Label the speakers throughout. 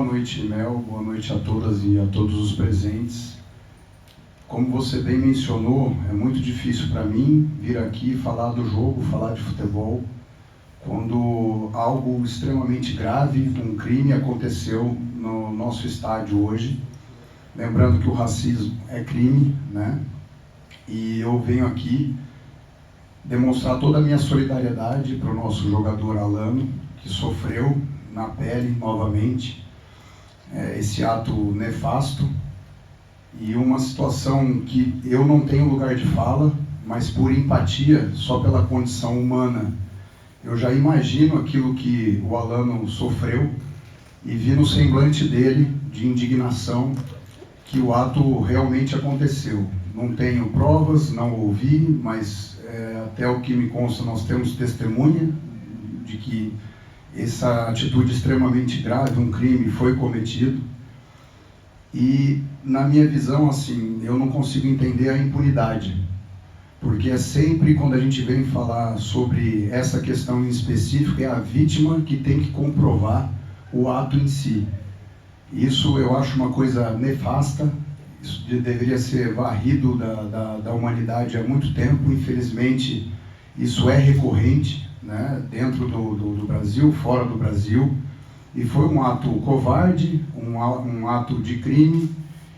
Speaker 1: Boa noite, Mel, boa noite a todas e a todos os presentes. Como você bem mencionou, é muito difícil para mim vir aqui falar do jogo, falar de futebol, quando algo extremamente grave, um crime aconteceu no nosso estádio hoje. Lembrando que o racismo é crime, né? E eu venho aqui demonstrar toda a minha solidariedade para o nosso jogador Alano, que sofreu na pele novamente esse ato nefasto e uma situação que eu não tenho lugar de fala, mas por empatia, só pela condição humana, eu já imagino aquilo que o Alano sofreu e vi no semblante dele de indignação que o ato realmente aconteceu. Não tenho provas, não ouvi, mas até o que me consta nós temos testemunha de que essa atitude extremamente grave, um crime, foi cometido. E, na minha visão, assim, eu não consigo entender a impunidade. Porque é sempre, quando a gente vem falar sobre essa questão em específico, é a vítima que tem que comprovar o ato em si. Isso eu acho uma coisa nefasta, isso deveria ser varrido da humanidade há muito tempo. Infelizmente, isso é recorrente, né, dentro do Brasil, fora do Brasil, e foi um ato covarde, um ato de crime,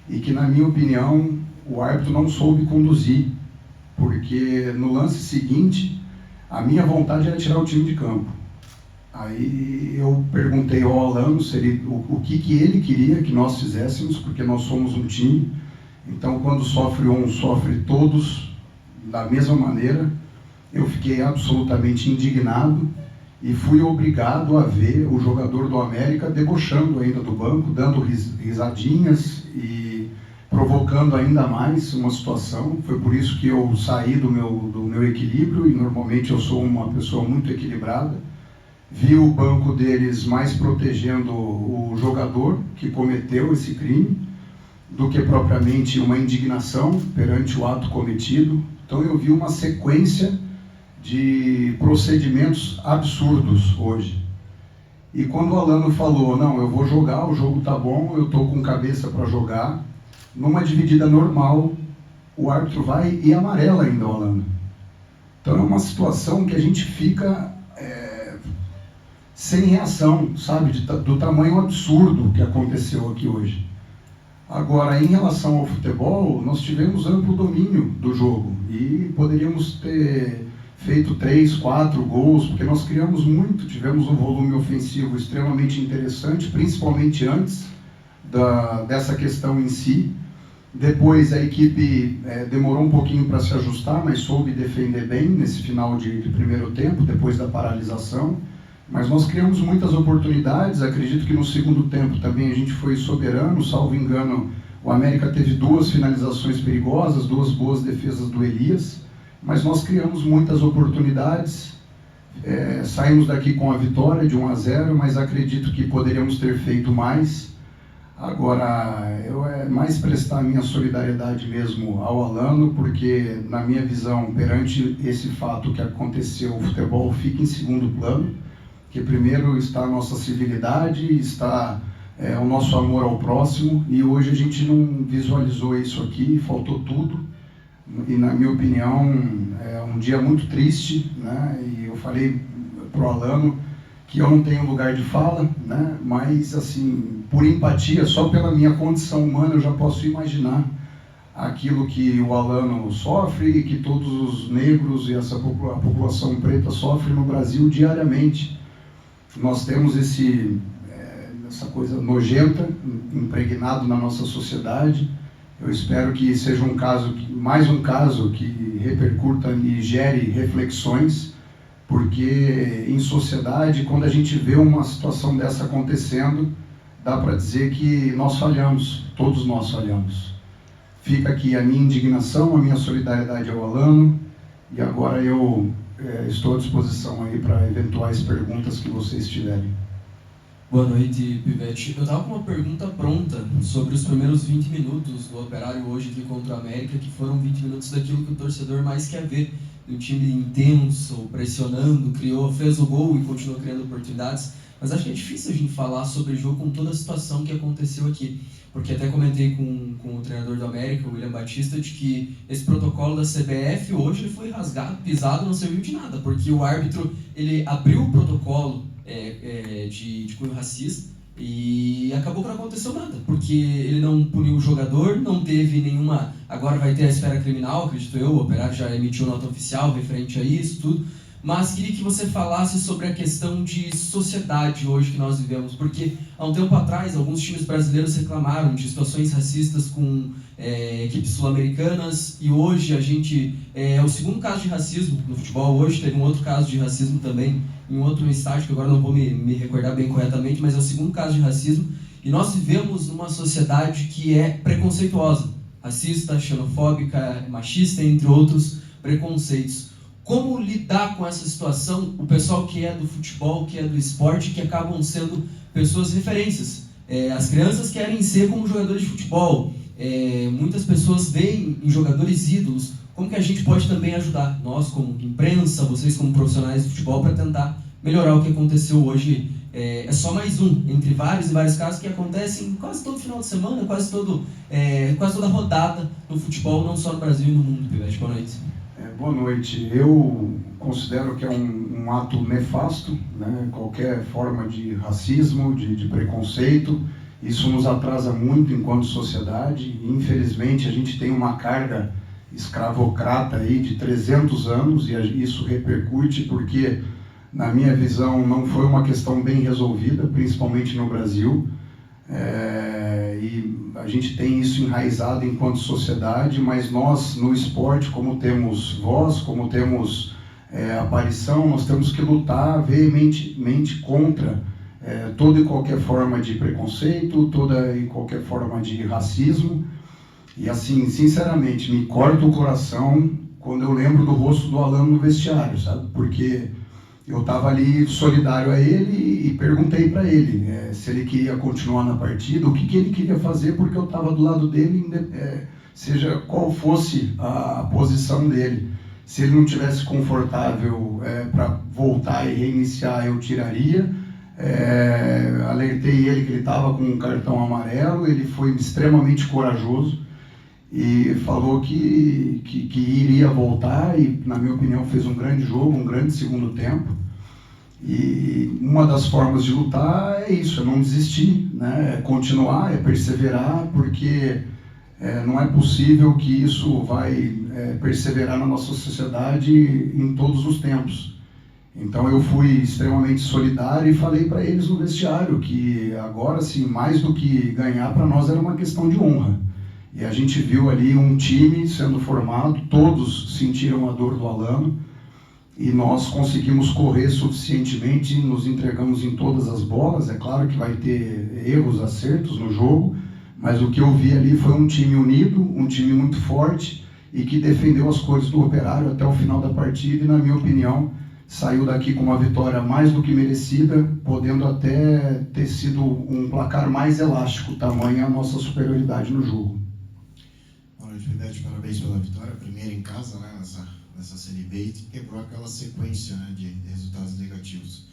Speaker 1: e que, na minha opinião, o árbitro não soube conduzir, porque no lance seguinte, a minha vontade era tirar o time de campo. Aí eu perguntei ao Alano o que ele queria que nós fizéssemos, porque nós somos um time, então quando sofre um, sofre todos da mesma maneira. Eu fiquei absolutamente indignado e fui obrigado a ver o jogador do América debochando ainda do banco, dando risadinhas e provocando ainda mais uma situação. Foi por isso que eu saí do meu equilíbrio, e normalmente eu sou uma pessoa muito equilibrada. Vi o banco deles mais protegendo o jogador que cometeu esse crime do que propriamente uma indignação perante o ato cometido. Então eu vi uma sequência de procedimentos absurdos hoje. E quando o Alano falou, não, eu vou jogar, o jogo tá bom, eu tô com cabeça para jogar, numa dividida normal, o árbitro vai e amarela ainda o Alano. Então é uma situação que a gente fica sem reação, sabe, do tamanho absurdo que aconteceu aqui hoje. Agora, em relação ao futebol, nós tivemos amplo domínio do jogo e poderíamos ter feito 3, 4 gols, porque nós criamos muito, tivemos um volume ofensivo extremamente interessante, principalmente antes dessa questão em si. Depois a equipe demorou um pouquinho para se ajustar, mas soube defender bem nesse final de primeiro tempo, depois da paralisação. Mas nós criamos muitas oportunidades. Acredito que no segundo tempo também a gente foi soberano, salvo engano, o América teve 2 finalizações perigosas, 2 boas defesas do Elias, mas nós criamos muitas oportunidades, saímos daqui com a vitória de 1-0, mas acredito que poderíamos ter feito mais. Agora, eu mais prestar a minha solidariedade mesmo ao Alano, porque, na minha visão, perante esse fato que aconteceu, o futebol fica em segundo plano, que primeiro está a nossa civilidade, está o nosso amor ao próximo, e hoje a gente não visualizou isso aqui, faltou tudo, e na minha opinião é um dia muito triste, né? E eu falei pro Alano que eu não tenho lugar de fala, né? Mas assim, por empatia, só pela minha condição humana, eu já posso imaginar aquilo que o Alano sofre e que todos os negros e a população preta sofre no Brasil diariamente. Nós temos essa coisa nojenta impregnado na nossa sociedade. Eu espero que seja mais um caso que repercuta e gere reflexões, porque em sociedade, quando a gente vê uma situação dessa acontecendo, dá para dizer que nós falhamos, todos nós falhamos. Fica aqui a minha indignação, a minha solidariedade ao Alano, e agora eu estou à disposição aí para eventuais perguntas que vocês tiverem.
Speaker 2: Boa noite, Pivete. Eu estava com uma pergunta pronta sobre os primeiros 20 minutos do Operário hoje aqui contra o América, que foram 20 minutos daquilo que o torcedor mais quer ver, um time intenso, pressionando, fez o gol e continuou criando oportunidades. Mas acho que é difícil a gente falar sobre o jogo com toda a situação que aconteceu aqui. Porque até comentei com o treinador do América, o William Batista, de que esse protocolo da CBF hoje ele foi rasgado, pisado, não serviu de nada. Porque o árbitro ele abriu o protocolo de cunho racista e acabou que não aconteceu nada. Porque ele não puniu o jogador, não teve nenhuma... Agora vai ter a esfera criminal, acredito eu, o Operário já emitiu nota oficial referente a isso, tudo. Mas queria que você falasse sobre a questão de sociedade hoje que nós vivemos, porque há um tempo atrás alguns times brasileiros reclamaram de situações racistas com equipes sul-americanas e hoje a gente é o segundo caso de racismo no futebol. Hoje teve um outro caso de racismo também em outro estádio, que agora não vou me recordar bem corretamente, mas é o segundo caso de racismo e nós vivemos numa sociedade que é preconceituosa, racista, xenofóbica, machista, entre outros preconceitos. Como lidar com essa situação, o pessoal que é do futebol, que é do esporte, que acabam sendo pessoas referências. As crianças querem ser como jogadores de futebol. Muitas pessoas veem em jogadores ídolos. Como que a gente pode também ajudar, nós como imprensa, vocês como profissionais de futebol, para tentar melhorar o que aconteceu hoje? É só mais um, entre vários e vários casos que acontecem quase todo final de semana, quase toda rodada no futebol, não só no Brasil e no mundo. Pivete, boa noite.
Speaker 1: Boa noite. Eu considero que é um ato nefasto, né? Qualquer forma de racismo, de preconceito, isso nos atrasa muito enquanto sociedade. Infelizmente, a gente tem uma carga escravocrata aí de 300 anos e isso repercute porque, na minha visão, não foi uma questão bem resolvida, principalmente no Brasil. E a gente tem isso enraizado enquanto sociedade, mas nós no esporte, como temos voz, como temos aparição, nós temos que lutar veementemente contra toda e qualquer forma de preconceito, toda e qualquer forma de racismo. E assim, sinceramente, me corta o coração quando eu lembro do rosto do Alano no vestiário, sabe? Porque eu estava ali solidário a ele e perguntei para ele se ele queria continuar na partida, o que ele queria fazer, porque eu estava do lado dele, seja qual fosse a posição dele. Se ele não estivesse confortável para voltar e reiniciar, eu tiraria. Alertei ele que ele estava com um cartão amarelo, ele foi extremamente corajoso e falou que iria voltar e, na minha opinião, fez um grande jogo, um grande segundo tempo. E uma das formas de lutar é isso, é não desistir, né? É continuar, é perseverar, porque não é possível que isso vai perseverar na nossa sociedade em todos os tempos. Então eu fui extremamente solidário e falei para eles no vestiário que agora sim, mais do que ganhar, para nós era uma questão de honra. E a gente viu ali um time sendo formado, todos sentiram a dor do Alano, e nós conseguimos correr suficientemente, nos entregamos em todas as bolas. É claro que vai ter erros, acertos no jogo, mas o que eu vi ali foi um time unido, um time muito forte e que defendeu as cores do Operário até o final da partida e, na minha opinião, saiu daqui com uma vitória mais do que merecida, podendo até ter sido um placar mais elástico, tamanha a nossa superioridade no jogo.
Speaker 3: Boa noite, Pivete, parabéns pela vitória, primeira em casa, né, nessa Série B, e quebrou aquela sequência, né, de resultados negativos.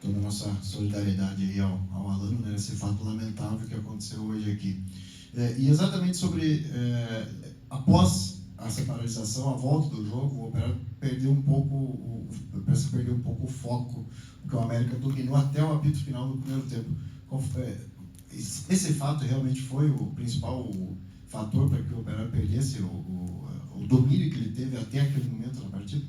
Speaker 3: Toda a nossa solidariedade aí ao Alano, né, esse fato lamentável que aconteceu hoje aqui. E exatamente sobre, após essa paralisação, a volta do jogo, o Operário perdeu um pouco, parece que perdeu um pouco o foco, porque o América dominou até o apito final do primeiro tempo. Esse fato realmente foi o principal fator para que o Operário perdesse o domínio que ele teve até aquele momento na partida?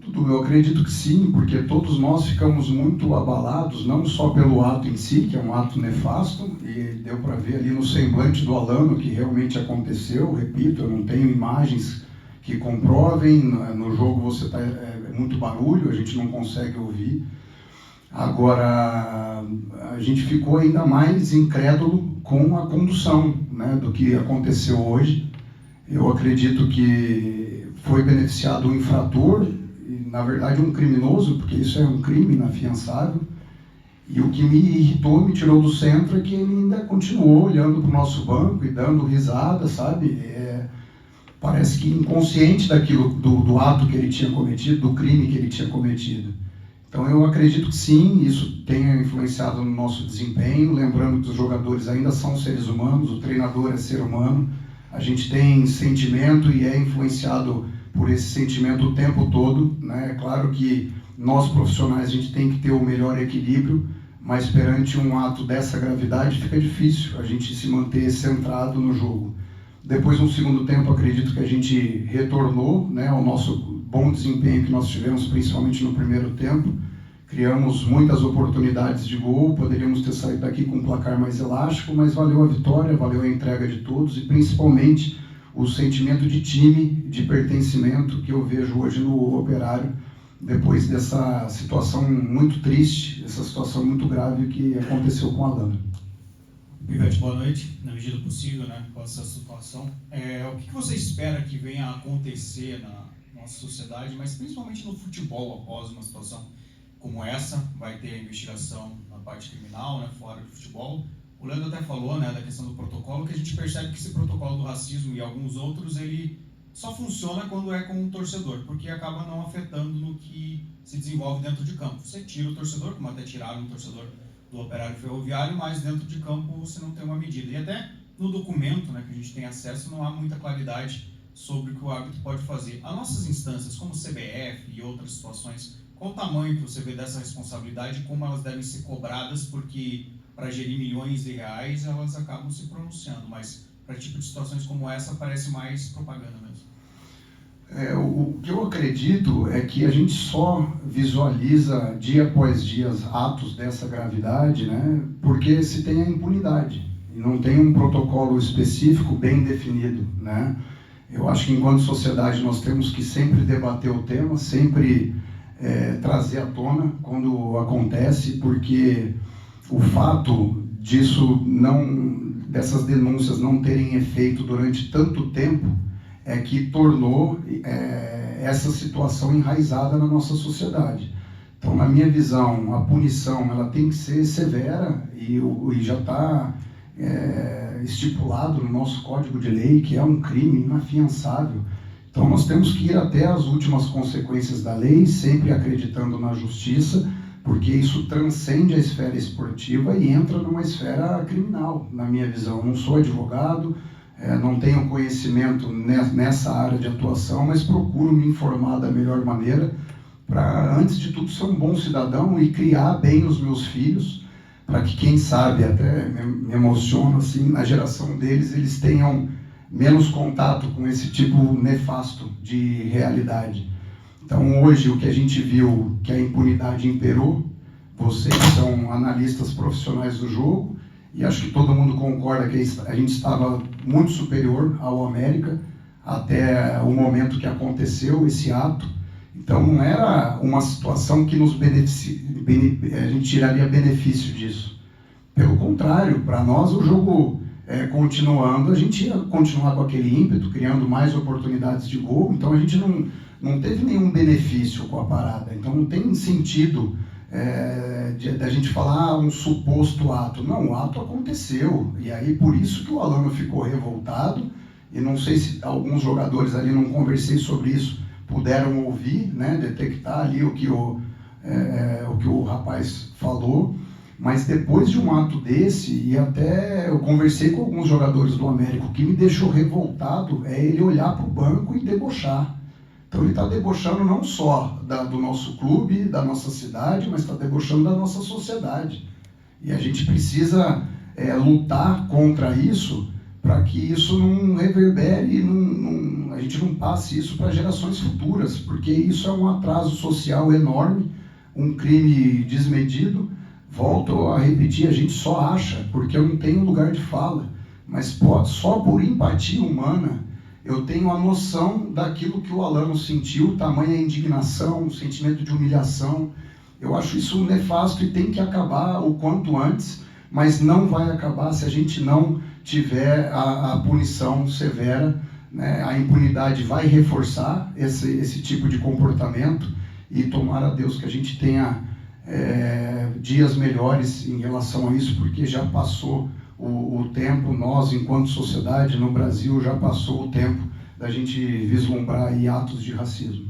Speaker 1: Dudu, eu acredito que sim, porque todos nós ficamos muito abalados, não só pelo ato em si, que é um ato nefasto, e deu para ver ali no semblante do Alano que realmente aconteceu. Repito, eu não tenho imagens que comprovem, no jogo você é muito barulho, a gente não consegue ouvir. Agora, a gente ficou ainda mais incrédulo com a condução, né, do que aconteceu hoje. Eu acredito que foi beneficiado um infrator, e, na verdade, um criminoso, porque isso é um crime inafiançável. E o que me irritou, me tirou do centro, é que ele ainda continuou olhando para o nosso banco e dando risada, sabe? parece que inconsciente daquilo, do ato que ele tinha cometido, do crime que ele tinha cometido. Então eu acredito que sim, isso tenha influenciado no nosso desempenho, lembrando que os jogadores ainda são seres humanos, o treinador é ser humano, a gente tem sentimento e é influenciado por esse sentimento o tempo todo, né? É claro que nós profissionais a gente tem que ter o melhor equilíbrio, mas perante um ato dessa gravidade fica difícil a gente se manter centrado no jogo. Depois, no segundo tempo, acredito que a gente retornou, né, ao nosso bom desempenho que nós tivemos, principalmente no primeiro tempo. Criamos muitas oportunidades de gol, poderíamos ter saído daqui com um placar mais elástico, mas valeu a vitória, valeu a entrega de todos e principalmente o sentimento de time, de pertencimento que eu vejo hoje no Operário, depois dessa situação muito triste, essa situação muito grave que aconteceu com a Alana.
Speaker 4: Pivete, boa noite. Na medida do possível, né, com essa situação. O que você espera que venha a acontecer na nossa sociedade, mas principalmente no futebol, após uma situação como essa? Vai ter a investigação na parte criminal, né, fora do futebol. O Leandro até falou, né, da questão do protocolo, que a gente percebe que esse protocolo do racismo e alguns outros, ele só funciona quando é com o torcedor, porque acaba não afetando no que se desenvolve dentro de campo. Você tira o torcedor, como até tiraram o torcedor do Operário Ferroviário, mas dentro de campo você não tem uma medida. E até no documento, né, que a gente tem acesso, não há muita claridade sobre o que o árbitro pode fazer. As nossas instâncias, como CBF e outras situações, qual o tamanho que você vê dessa responsabilidade e como elas devem ser cobradas, porque para gerir milhões de reais elas acabam se pronunciando, mas para tipo de situações como essa parece mais propaganda mesmo.
Speaker 1: O que eu acredito é que a gente só visualiza dia após dia atos dessa gravidade, né, porque se tem a impunidade e não tem um protocolo específico bem definido, né. Eu acho que enquanto sociedade nós temos que sempre debater o tema, sempre trazer à tona quando acontece, porque o fato dessas denúncias não terem efeito durante tanto tempo é que tornou essa situação enraizada na nossa sociedade. Então, na minha visão, a punição ela tem que ser severa e já está estipulado no nosso Código de Lei que é um crime inafiançável. Então, nós temos que ir até as últimas consequências da lei, sempre acreditando na justiça, porque isso transcende a esfera esportiva e entra numa esfera criminal, na minha visão. Não sou advogado, não tenho conhecimento nessa área de atuação, mas procuro me informar da melhor maneira para, antes de tudo, ser um bom cidadão e criar bem os meus filhos, para que, quem sabe, até me emociono, assim, na geração deles, eles tenham menos contato com esse tipo nefasto de realidade. Então, hoje, o que a gente viu, que a impunidade imperou, vocês são analistas profissionais do jogo, e acho que todo mundo concorda que a gente estava muito superior ao América até o momento que aconteceu esse ato. Então não era uma situação que nos a gente tiraria benefício disso. Pelo contrário, para nós o jogo continuando, a gente ia continuar com aquele ímpeto, criando mais oportunidades de gol. Então a gente não teve nenhum benefício com a parada. Então não tem sentido da gente falar um suposto ato. Não, o ato aconteceu, e aí por isso que o Alano ficou revoltado, e não sei se alguns jogadores ali, não conversei sobre isso, puderam ouvir, né, detectar ali o que o rapaz falou, mas depois de um ato desse, e até eu conversei com alguns jogadores do América, o que me deixou revoltado é ele olhar para o banco e debochar. Então ele está debochando não só do nosso clube, da nossa cidade, mas está debochando da nossa sociedade. E a gente precisa lutar contra isso para que isso não reverbere, a gente não passe isso para gerações futuras, porque isso é um atraso social enorme, um crime desmedido. Volto a repetir, a gente só acha, porque eu não tenho lugar de fala, mas só por empatia humana eu tenho a noção daquilo que o Alano sentiu, tamanha indignação, o sentimento de humilhação. Eu acho isso nefasto e tem que acabar o quanto antes, mas não vai acabar se a gente não tiver a punição severa, né? A impunidade vai reforçar esse tipo de comportamento e tomara a Deus que a gente tenha dias melhores em relação a isso, porque já passou o tempo, nós enquanto sociedade no Brasil já passou o tempo da gente vislumbrar aí atos de racismo.